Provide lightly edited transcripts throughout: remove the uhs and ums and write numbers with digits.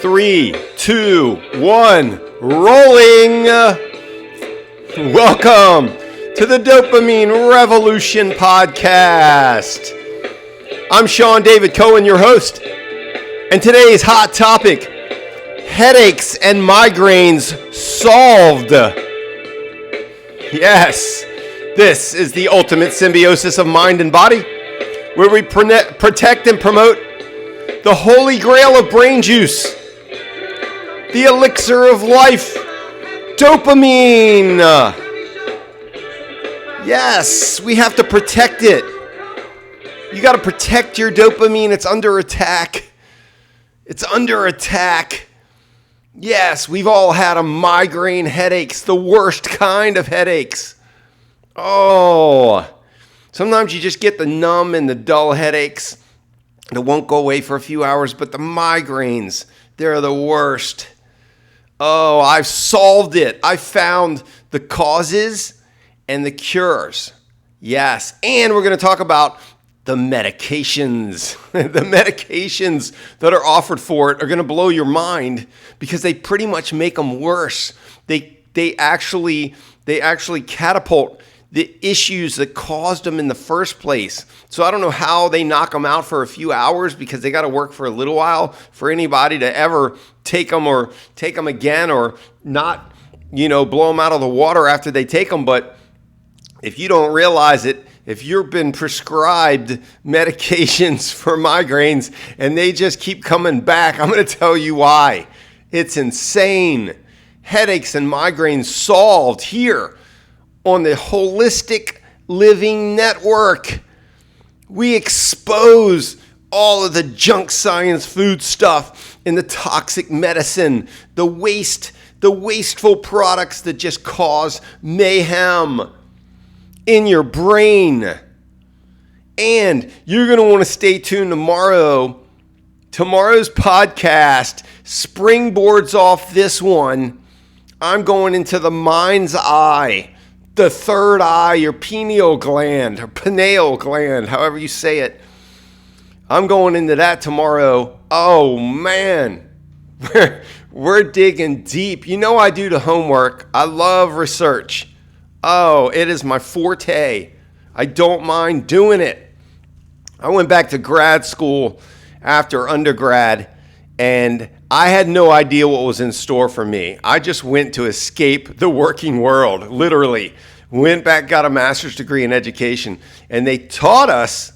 3, 2, 1, rolling. Welcome to the Dopamine Revolution podcast. I'm Sean David Cohen, your host, and today's hot topic, headaches and migraines solved. Yes, this is the ultimate symbiosis of mind and body, where we protect and promote the holy grail of brain juice, the elixir of life, dopamine. Yes, we have to protect it. You got to protect your dopamine. It's under attack. It's under attack. Yes, we've all had a migraine headaches, the worst kind of headaches. Oh, sometimes you just get the numb and the dull headaches that won't go away for a few hours, but the migraines, they're the worst. Oh, I've solved it. I found the causes and the cures. Yes, and we're going to talk about the medications. The medications that are offered for it are going to blow your mind because they pretty much make them worse. They actually catapult the issues that caused them in the first place. So I don't know how they knock them out for a few hours because they got to work for a little while for anybody to ever take them or take them again or not, blow them out of the water after they take them. But if you don't realize it, if you've been prescribed medications for migraines and they just keep coming back, I'm going to tell you why. It's insane. Headaches and migraines solved here on the Holistic Living Network. We expose all of the junk science food stuff and the toxic medicine, the wasteful products that just cause mayhem in your brain. And you're going to want to stay tuned tomorrow. Tomorrow's podcast springboards off this one. I'm going into the mind's eye. The third eye, your pineal gland, or pineal gland, however you say it. I'm going into that tomorrow. Oh, man. We're digging deep. I do the homework. I love research. Oh, it is my forte. I don't mind doing it. I went back to grad school after undergrad, and I had no idea what was in store for me. I just went to escape the working world, literally. Went back, got a master's degree in education, and they taught us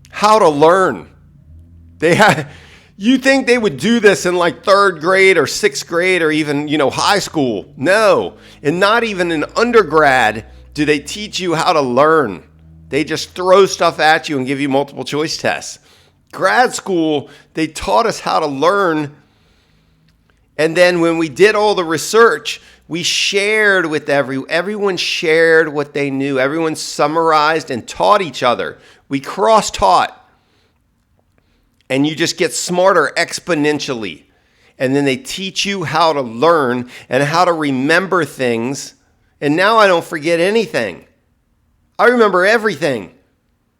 how to learn. You think they would do this in like third grade or sixth grade or even, high school? No. And not even in undergrad do they teach you how to learn. They just throw stuff at you and give you multiple choice tests. Grad school, they taught us how to learn. And then when we did all the research, we shared with everyone shared what they knew. Everyone summarized and taught each other. We cross-taught. And you just get smarter exponentially. And then they teach you how to learn and how to remember things. And now I don't forget anything. I remember everything.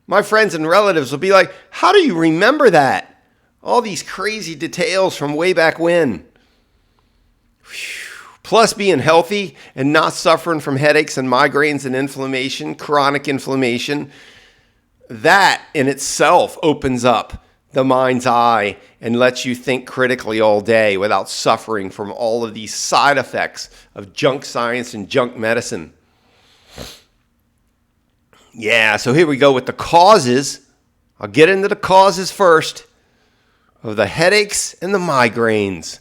My friends and relatives will be like, how do you remember that? All these crazy details from way back when. Plus being healthy and not suffering from headaches and migraines and inflammation, chronic inflammation, that in itself opens up the mind's eye and lets you think critically all day without suffering from all of these side effects of junk science and junk medicine. Yeah, so here we go with the causes. I'll get into the causes first of the headaches and the migraines.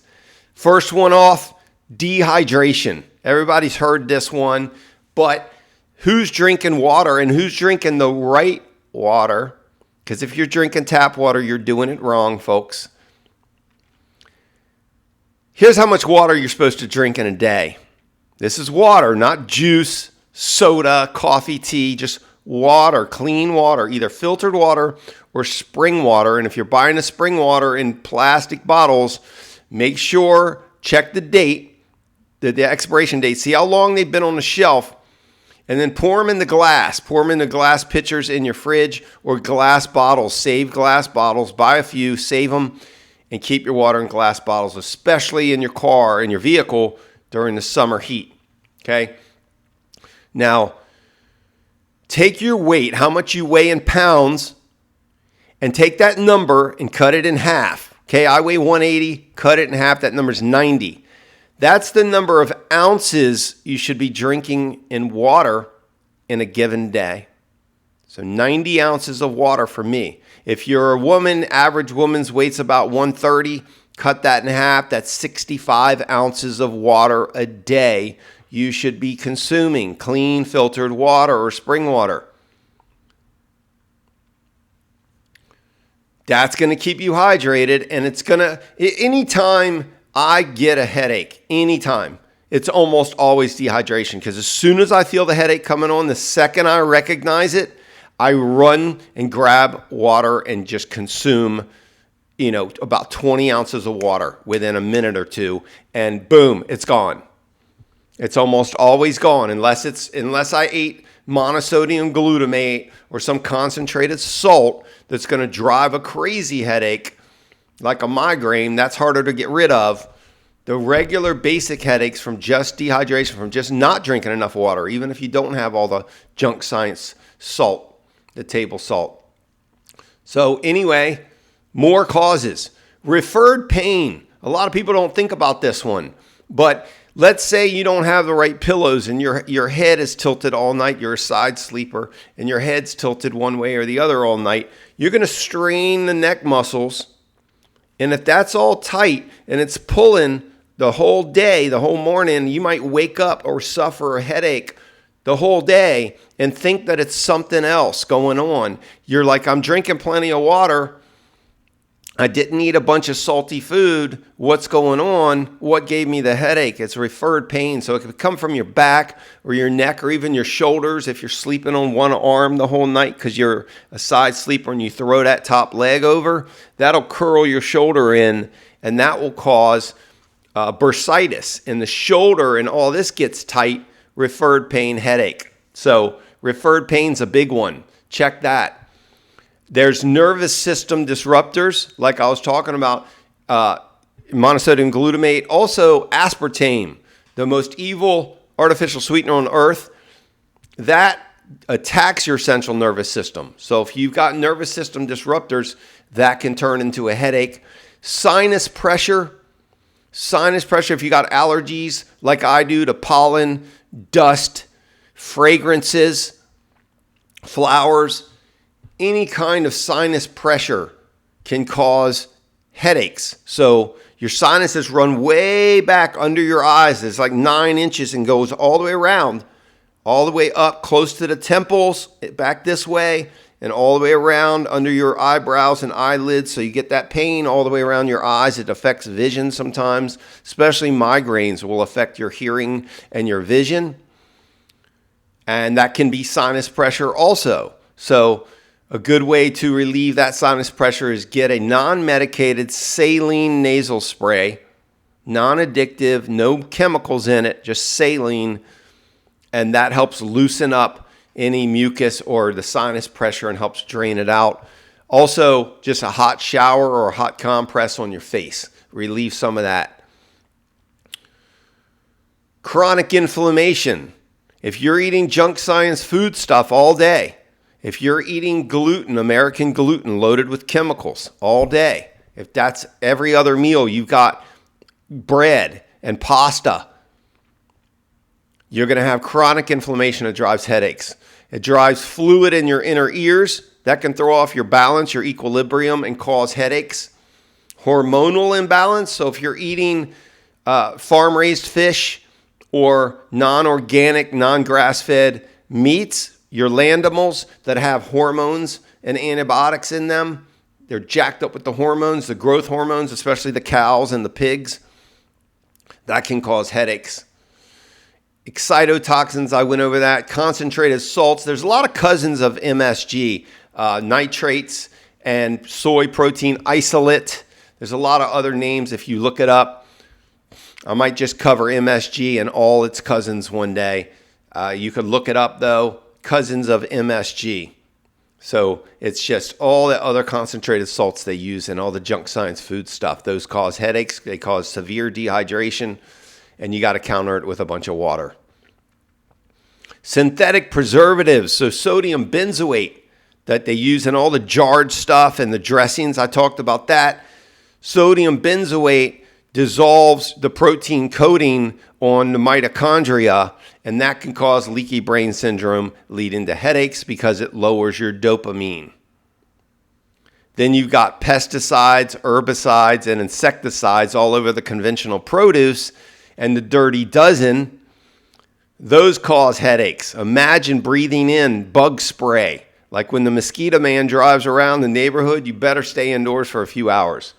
First one off, dehydration. Everybody's heard this one, but who's drinking water and who's drinking the right water? Because if you're drinking tap water, you're doing it wrong, folks. Here's how much water you're supposed to drink in a day. This is water, not juice, soda, coffee, tea, just water, clean water, either filtered water or spring water. And if you're buying the spring water in plastic bottles, make sure, check the date, the expiration date, see how long they've been on the shelf. And then pour them in the glass. Pour them in the glass pitchers in your fridge or glass bottles. Save glass bottles. Buy a few, save them, and keep your water in glass bottles, especially in your car, in your vehicle during the summer heat. Okay? Now, take your weight, how much you weigh in pounds, and take that number and cut it in half. Okay, I weigh 180, cut it in half, that number's 90. That's the number of ounces you should be drinking in water in a given day. So 90 ounces of water for me. If you're a woman, average woman's weight's about 130, cut that in half, that's 65 ounces of water a day you should be consuming, clean filtered water or spring water. That's going to keep you hydrated, and it's going to, anytime I get a headache, anytime, it's almost always dehydration, because as soon as I feel the headache coming on, the second I recognize it, I run and grab water and just consume, about 20 ounces of water within a minute or two, and boom, it's gone. It's almost always gone unless I ate monosodium glutamate or some concentrated salt that's going to drive a crazy headache like a migraine. That's harder to get rid of. The regular basic headaches from just dehydration, from just not drinking enough water, even if you don't have all the junk science salt, the table salt. So anyway, more causes. Referred pain. A lot of people don't think about this one, but let's say you don't have the right pillows and your head is tilted all night. You're a side sleeper and your head's tilted one way or the other all night. You're going to strain the neck muscles. And if that's all tight and it's pulling the whole day, the whole morning, you might wake up or suffer a headache the whole day and think that it's something else going on. You're like, I'm drinking plenty of water. I didn't eat a bunch of salty food. What's going on? What gave me the headache? It's referred pain. So it could come from your back or your neck or even your shoulders if you're sleeping on one arm the whole night because you're a side sleeper and you throw that top leg over. That'll curl your shoulder in, and that will cause bursitis. And the shoulder and all this gets tight, referred pain, headache. So referred pain's a big one. Check that. There's nervous system disruptors, like I was talking about, monosodium glutamate. Also, aspartame, the most evil artificial sweetener on earth, that attacks your central nervous system. So if you've got nervous system disruptors, that can turn into a headache. Sinus pressure, if you got allergies like I do to pollen, dust, fragrances, flowers, any kind of sinus pressure can cause headaches. So your sinuses run way back under your eyes. It's like 9 inches and goes all the way around, all the way up close to the temples, back this way, and all the way around under your eyebrows and eyelids. So you get that pain all the way around your eyes. It affects vision sometimes, especially migraines will affect your hearing and your vision. And that can be sinus pressure also. So a good way to relieve that sinus pressure is get a non-medicated saline nasal spray, non-addictive, no chemicals in it, just saline, and that helps loosen up any mucus or the sinus pressure and helps drain it out. Also, just a hot shower or a hot compress on your face, relieve some of that. Chronic inflammation. If you're eating junk science food stuff all day, if you're eating gluten, American gluten loaded with chemicals all day, if that's every other meal, you've got bread and pasta, you're going to have chronic inflammation that drives headaches. It drives fluid in your inner ears. That can throw off your balance, your equilibrium, and cause headaches. Hormonal imbalance. So if you're eating farm-raised fish or non-organic, non-grass-fed meats, your land animals that have hormones and antibiotics in them, they're jacked up with the hormones, the growth hormones, especially the cows and the pigs. That can cause headaches. Excitotoxins, I went over that. Concentrated salts. There's a lot of cousins of MSG. Nitrates and soy protein isolate. There's a lot of other names if you look it up. I might just cover MSG and all its cousins one day. You could look it up though. Cousins of MSG. So it's just all the other concentrated salts they use and all the junk science food stuff. Those cause headaches. They cause severe dehydration, and you got to counter it with a bunch of water. Synthetic preservatives, so sodium benzoate that they use in all the jarred stuff and the dressings. I talked about that. Sodium benzoate dissolves the protein coating on the mitochondria, and that can cause leaky brain syndrome, leading to headaches because it lowers your dopamine. Then you've got pesticides, herbicides, and insecticides all over the conventional produce, and the dirty dozen. Those cause headaches. Imagine breathing in bug spray. Like when the mosquito man drives around the neighborhood, you better stay indoors for a few hours.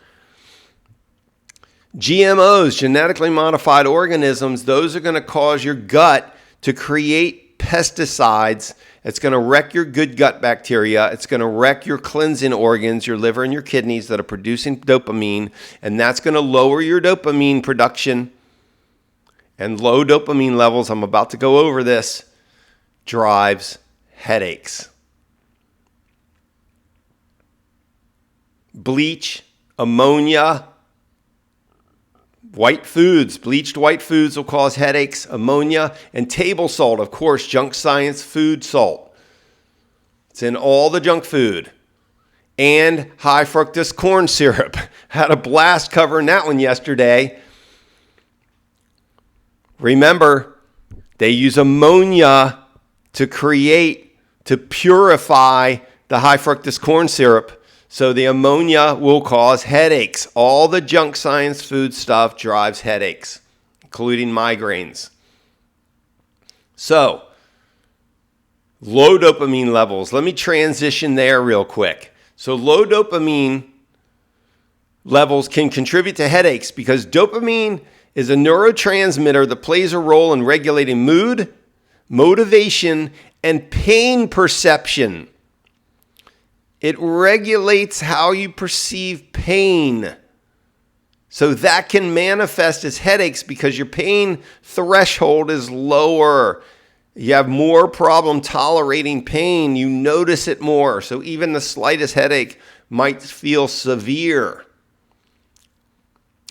GMOs, genetically modified organisms, those are going to cause your gut to create pesticides. It's going to wreck your good gut bacteria. It's going to wreck your cleansing organs, your liver and your kidneys that are producing dopamine, and that's going to lower your dopamine production. And low dopamine levels, I'm about to go over this, drives headaches. Bleach, ammonia, white foods, bleached white foods will cause headaches, ammonia, and table salt, of course, junk science food salt. It's in all the junk food. And high fructose corn syrup. Had a blast covering that one yesterday. Remember, they use ammonia to purify the high fructose corn syrup. So the ammonia will cause headaches. All the junk science food stuff drives headaches, including migraines. So, low dopamine levels. Let me transition there real quick. So low dopamine levels can contribute to headaches because dopamine is a neurotransmitter that plays a role in regulating mood, motivation, and pain perception. It regulates how you perceive pain. So that can manifest as headaches because your pain threshold is lower. You have more problem tolerating pain. You notice it more. So even the slightest headache might feel severe.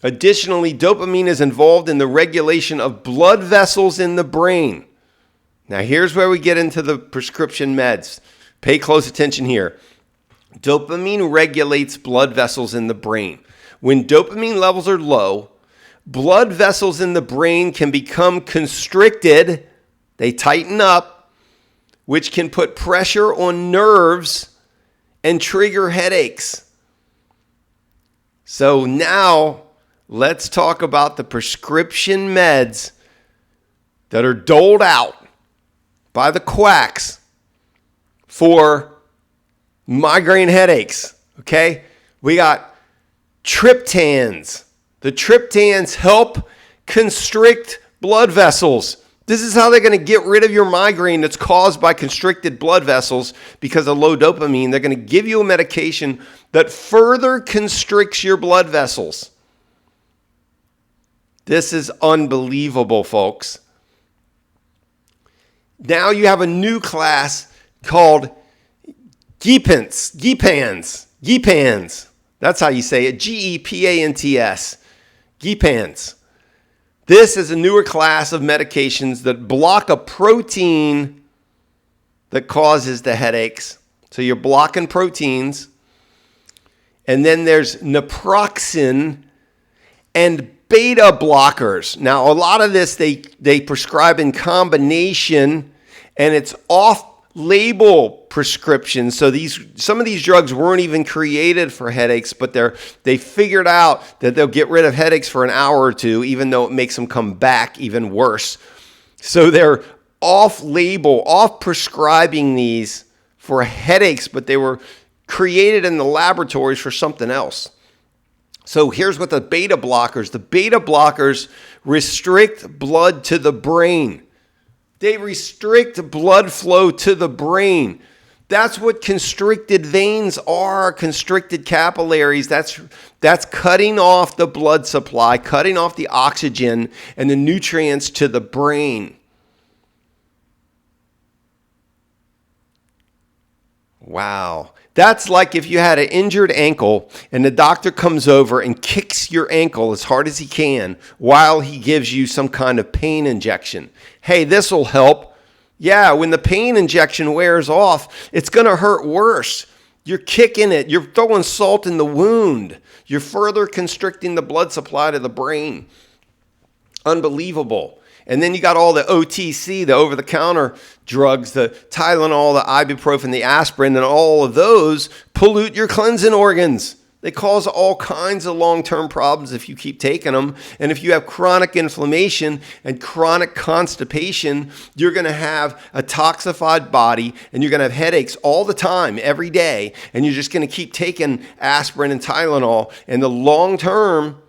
Additionally, dopamine is involved in the regulation of blood vessels in the brain. Now here's where we get into the prescription meds. Pay close attention here. Dopamine regulates blood vessels in the brain. When dopamine levels are low, blood vessels in the brain can become constricted. They tighten up, which can put pressure on nerves and trigger headaches. So now let's talk about the prescription meds that are doled out by the quacks for migraine headaches, okay? We got triptans. The triptans help constrict blood vessels. This is how they're going to get rid of your migraine that's caused by constricted blood vessels because of low dopamine. They're going to give you a medication that further constricts your blood vessels. This is unbelievable, folks. Now you have a new class called Gepants. That's how you say it. Gepants. Gepants. This is a newer class of medications that block a protein that causes the headaches. So you're blocking proteins. And then there's naproxen and beta blockers. Now, a lot of this they prescribe in combination, and it's off-label prescriptions. So some of these drugs weren't even created for headaches, but they figured out that they'll get rid of headaches for an hour or two, even though it makes them come back even worse. So they're off-label, off-prescribing these for headaches, but they were created in the laboratories for something else. So here's what the beta blockers restrict blood to the brain. They restrict blood flow to the brain. That's what constricted veins are, constricted capillaries. That's cutting off the blood supply, cutting off the oxygen and the nutrients to the brain. Wow. That's like if you had an injured ankle and the doctor comes over and kicks your ankle as hard as he can while he gives you some kind of pain injection. Hey, this will help. Yeah, when the pain injection wears off, it's going to hurt worse. You're kicking it. You're throwing salt in the wound. You're further constricting the blood supply to the brain. Unbelievable. And then you got all the OTC, the over-the-counter drugs, the Tylenol, the ibuprofen, the aspirin, and all of those pollute your cleansing organs. They cause all kinds of long-term problems if you keep taking them. And if you have chronic inflammation and chronic constipation, you're going to have a toxified body and you're going to have headaches all the time, every day. And you're just going to keep taking aspirin and Tylenol. And the long-term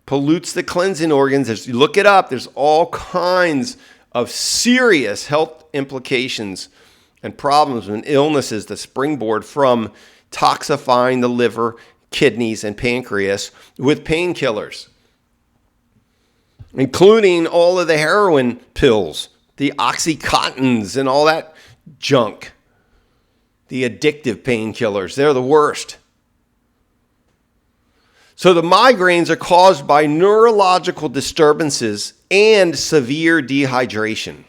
pollutes the cleansing organs. As you look it up, there's all kinds of serious health implications and problems and illnesses that springboard from toxifying the liver, kidneys, and pancreas with painkillers, including all of the heroin pills, the Oxycontins, and all that junk. The addictive painkillers, they're the worst. So the migraines are caused by neurological disturbances and severe dehydration.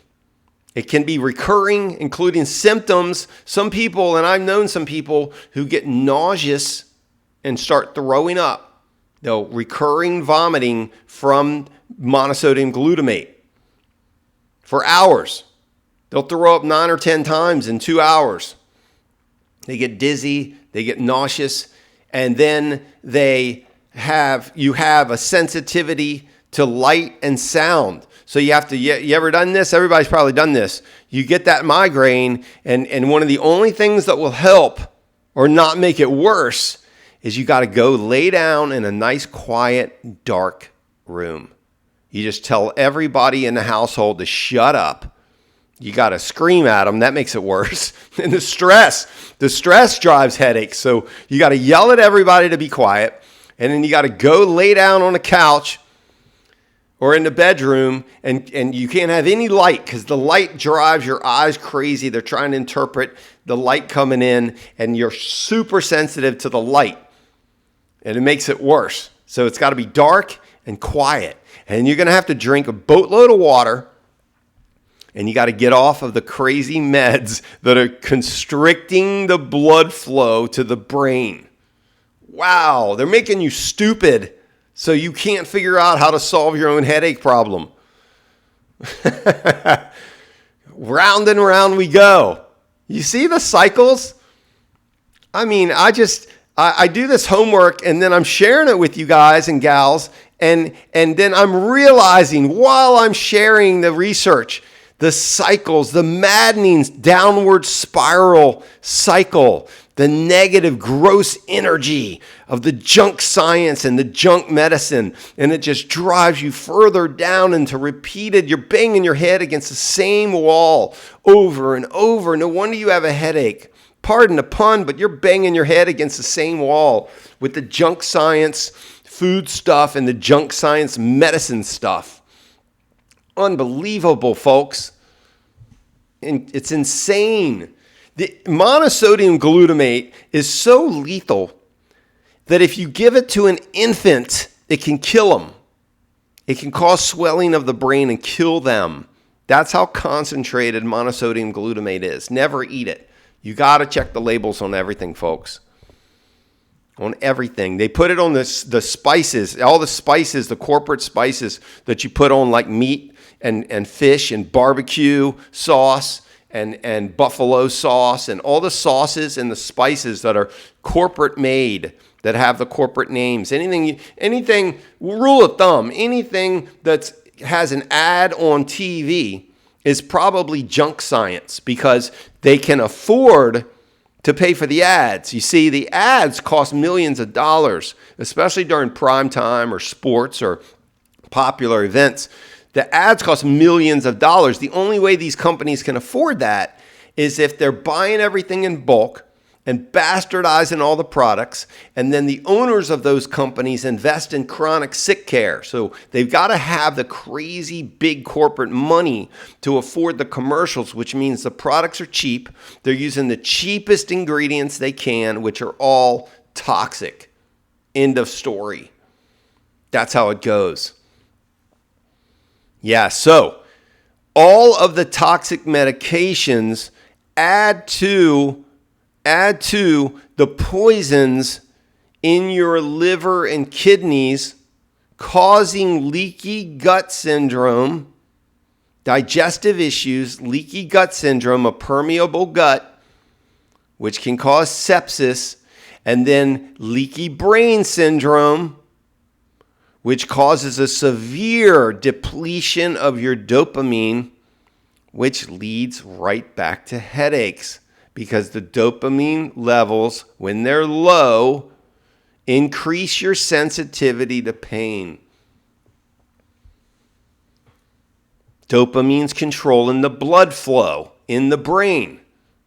It can be recurring, including symptoms. Some people, and I've known some people who get nauseous and start throwing up. They'll recurring vomiting from monosodium glutamate for hours. They'll throw up 9 or 10 times in 2 hours. They get dizzy, they get nauseous, and then you have a sensitivity to light and sound. So you ever done this? Everybody's probably done this. You get that migraine, and one of the only things that will help or not make it worse is you got to go lay down in a nice, quiet, dark room. You just tell everybody in the household to shut up. You got to scream at them. That makes it worse. And the stress drives headaches. So you got to yell at everybody to be quiet. And then you got to go lay down on a couch or in the bedroom, and you can't have any light because the light drives your eyes crazy. They're trying to interpret the light coming in, and you're super sensitive to the light, and it makes it worse. So it's got to be dark and quiet, and you're going to have to drink a boatload of water, and you got to get off of the crazy meds that are constricting the blood flow to the brain. Wow, they're making you stupid. So you can't figure out how to solve your own headache problem. Round and round we go. You see the cycles? I mean, I do this homework and then I'm sharing it with you guys and gals. And then I'm realizing while I'm sharing the research, the cycles, the maddening downward spiral cycle, the negative gross energy of the junk science and the junk medicine. And it just drives you further down into you're banging your head against the same wall over and over. No wonder you have a headache. Pardon the pun, but you're banging your head against the same wall with the junk science food stuff and the junk science medicine stuff. Unbelievable, folks. And it's insane. The monosodium glutamate is so lethal that if you give it to an infant, it can kill them. It can cause swelling of the brain and kill them. That's how concentrated monosodium glutamate is. Never eat it. You got to check the labels on everything, folks. On everything. They put it on the spices, all the spices, the corporate spices that you put on like meat and fish and barbecue sauce and buffalo sauce and all the sauces and the spices that are corporate made, that have the corporate names. Anything, rule of thumb, anything that has an ad on TV is probably junk science because they can afford to pay for the ads. You see, the ads cost millions of dollars, especially during prime time or sports or popular events. The ads cost millions of dollars. The only way these companies can afford that is if they're buying everything in bulk and bastardizing all the products. And then the owners of those companies invest in chronic sick care. So they've got to have the crazy big corporate money to afford the commercials, which means the products are cheap. They're using the cheapest ingredients they can, which are all toxic. End of story. That's how it goes. Yeah, so all of the toxic medications add to the poisons in your liver and kidneys, causing leaky gut syndrome, digestive issues, leaky gut syndrome, a permeable gut, which can cause sepsis, and then leaky brain syndrome, which causes a severe depletion of your dopamine, which leads right back to headaches, because the dopamine levels, when they're low, increase your sensitivity to pain. Dopamine's controlling the blood flow in the brain,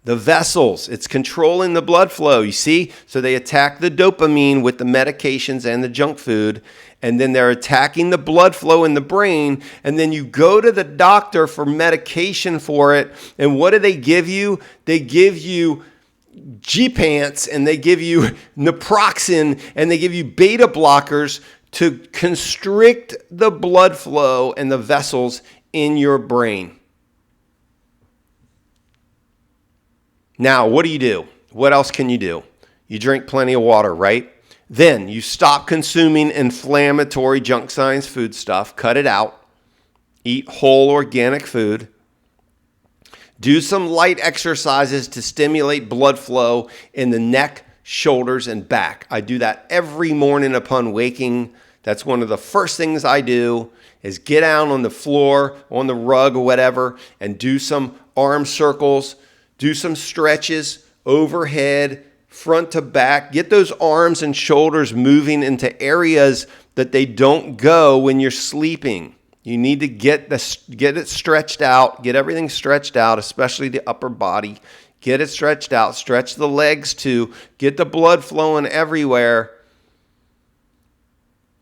the vessels. It's controlling the blood flow, you see? So they attack the dopamine with the medications and the junk food, and then they're attacking the blood flow in the brain, and then you go to the doctor for medication for it, and what do they give you? They give you G-Pants, and they give you naproxen, and they give you beta blockers to constrict the blood flow and the vessels in your brain. Now, what do? What else can you do? You drink plenty of water, right? Then you stop consuming inflammatory junk science food stuff. Cut it out. Eat whole organic food. Do some light exercises to stimulate blood flow in the neck, shoulders, and back. I do that every morning upon waking. That's one of the first things I do, is get down on the floor, on the rug or whatever, and do some arm circles, do some stretches overhead, front to back. Get those arms and shoulders moving into areas that they don't go when you're sleeping. You need to get it stretched out, get everything stretched out, especially the upper body. Get it stretched out, stretch the legs too, get the blood flowing everywhere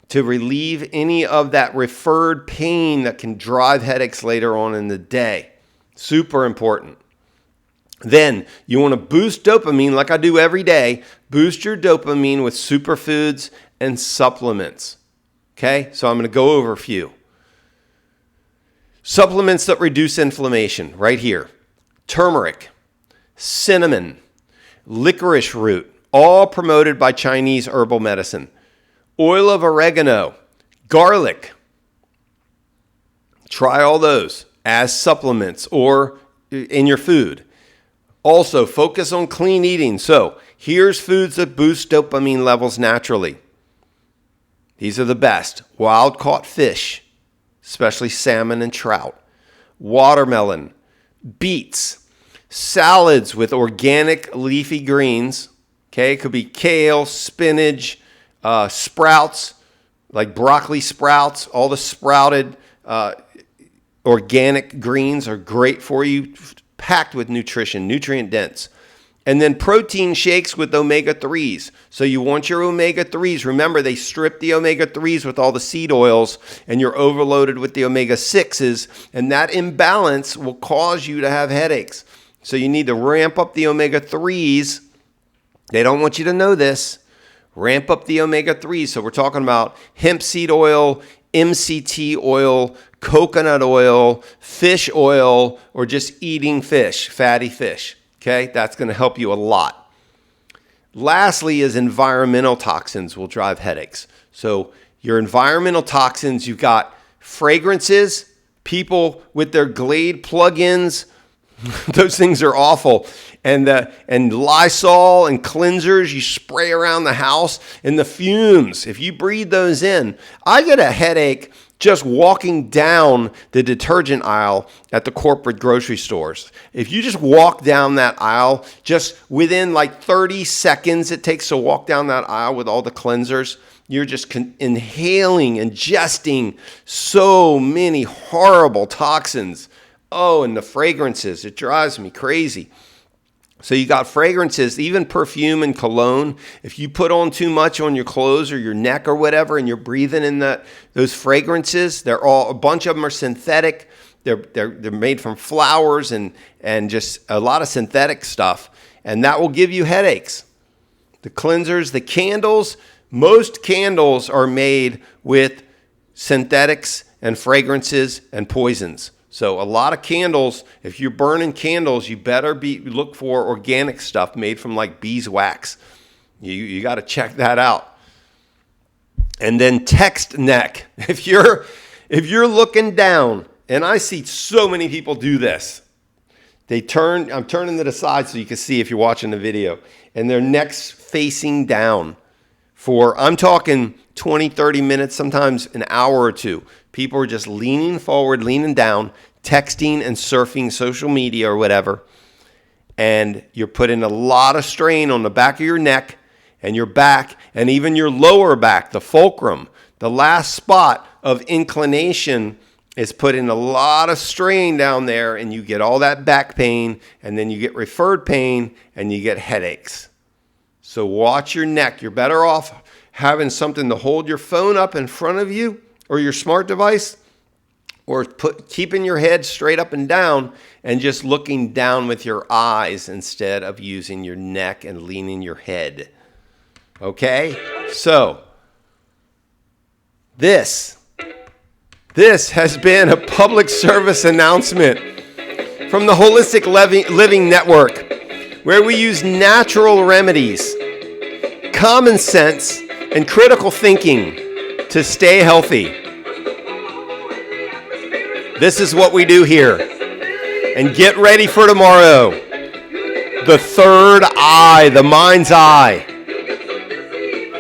to relieve any of that referred pain that can drive headaches later on in the day. Super important. Then you want to boost dopamine like I do every day. Boost your dopamine with superfoods and supplements. Okay, so I'm going to go over a few. Supplements that reduce inflammation right here. Turmeric, cinnamon, licorice root, all promoted by Chinese herbal medicine. Oil of oregano, garlic. Try all those as supplements or in your food. Also, focus on clean eating. So, here's foods that boost dopamine levels naturally. These are the best. Wild-caught fish, especially salmon and trout. Watermelon, beets, salads with organic leafy greens. Okay, it could be kale, spinach, sprouts, like broccoli sprouts. All the sprouted organic greens are great for you. Packed with nutrition, nutrient dense. And then protein shakes with omega-3s. So you want your omega-3s. Remember, they strip the omega-3s with all the seed oils, and you're overloaded with the omega-6s, and that imbalance will cause you to have headaches. So you need to ramp up the omega-3s. They don't want you to know this. Ramp up the omega-3s. So we're talking about hemp seed oil, MCT oil, coconut oil, fish oil, or just eating fish, fatty fish. Okay, that's going to help you a lot. Lastly is environmental toxins will drive headaches. So your environmental toxins, you've got fragrances, people with their Glade plugins, those things are awful. And Lysol and cleansers you spray around the house, and the fumes, if you breathe those in. I get a headache just walking down the detergent aisle at the corporate grocery stores. If you just walk down that aisle, just within like 30 seconds it takes to walk down that aisle with all the cleansers, you're just inhaling, ingesting so many horrible toxins. Oh, and the fragrances, it drives me crazy. So you got fragrances, even perfume and cologne. If you put on too much on your clothes or your neck or whatever, and you're breathing in those fragrances, a bunch of them are synthetic. They're made from flowers and just a lot of synthetic stuff, and that will give you headaches. The cleansers, the candles, most candles are made with synthetics and fragrances and poisons. So a lot of candles, if you're burning candles, you better look for organic stuff made from like beeswax. You got to check that out. And then text neck. If you're looking down, and I see so many people do this. I'm turning to the side so you can see if you're watching the video, and their neck's facing down I'm talking 20, 30 minutes, sometimes an hour or two. People are just leaning forward, leaning down, texting and surfing social media or whatever. And you're putting a lot of strain on the back of your neck and your back and even your lower back, the fulcrum. The last spot of inclination is putting a lot of strain down there, and you get all that back pain, and then you get referred pain, and you get headaches. So watch your neck. You're better off having something to hold your phone up in front of you or your smart device, or keeping your head straight up and down and just looking down with your eyes instead of using your neck and leaning your head. Okay? So this has been a public service announcement from the Holistic Living Network, where we use natural remedies, common sense, and critical thinking to stay healthy. This is what we do here. And get ready for tomorrow. The third eye, the mind's eye.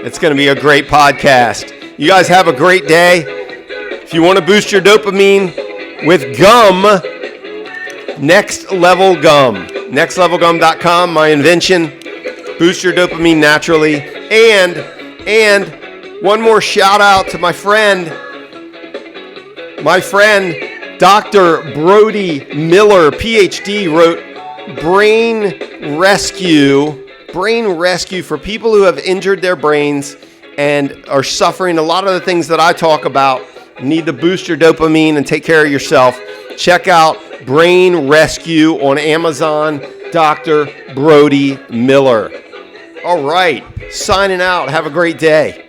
It's going to be a great podcast. You guys have a great day. If you want to boost your dopamine with gum, Next Level Gum. NextLevelGum.com, my invention. Boost your dopamine naturally. And one more shout out to my friend Dr. Brody Miller, PhD, wrote Brain Rescue for people who have injured their brains and are suffering a lot of the things that I talk about. Need to boost your dopamine and take care of yourself. Check out Brain Rescue on Amazon, Dr. Brody Miller. All right, signing out. Have a great day.